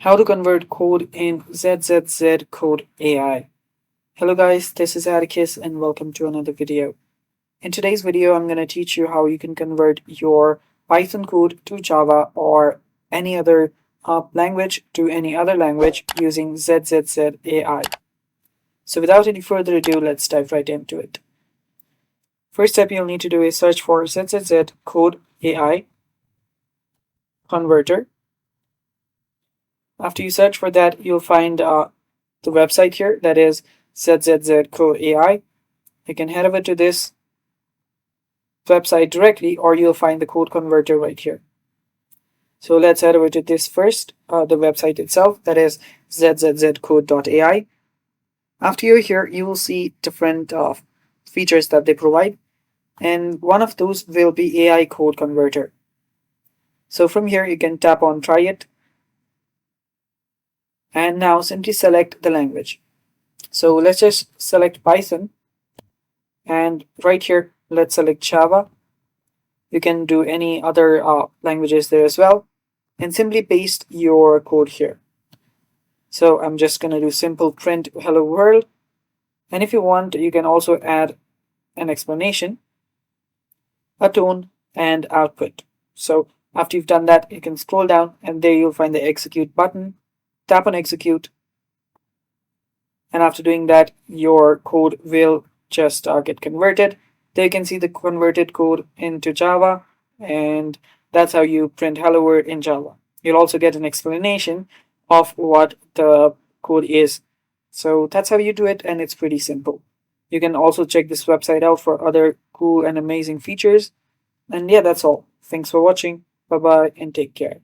How to convert code in Zzzcode AI. Hello guys, this is Atticus and welcome to another video. In today's video, I'm going to teach you how you can convert your Python code to Java or any other language to any other language using Zzzcode AI. So without any further ado, let's dive right into it. First step you'll need to do is search for Zzzcode AI converter. After you search for that, you'll find the website here, that is Zzzcode AI. You can head over to this website directly, or you'll find the code converter right here. So let's head over to this first, the website itself, that is Zzzcode AI. After you're here, you will see different features that they provide, and one of those will be AI code converter. So from here, you can tap on try it. And now simply select the language. So let's just select Python, and right here let's select Java. You can do any other languages there as well, and simply paste your code here. So I'm just going to do simple print hello world, and if you want, you can also add an explanation, a tone, and output. So after you've done that, you can scroll down, and there you'll find the execute button. Tap on execute, and after doing that, your code will just get converted. There you can see the converted code into Java, and that's how you print hello world in Java. You'll also get an explanation of what the code is. So that's how you do it, and it's pretty simple. You can also check this website out for other cool and amazing features. And yeah, that's all. Thanks for watching. Bye bye and take care.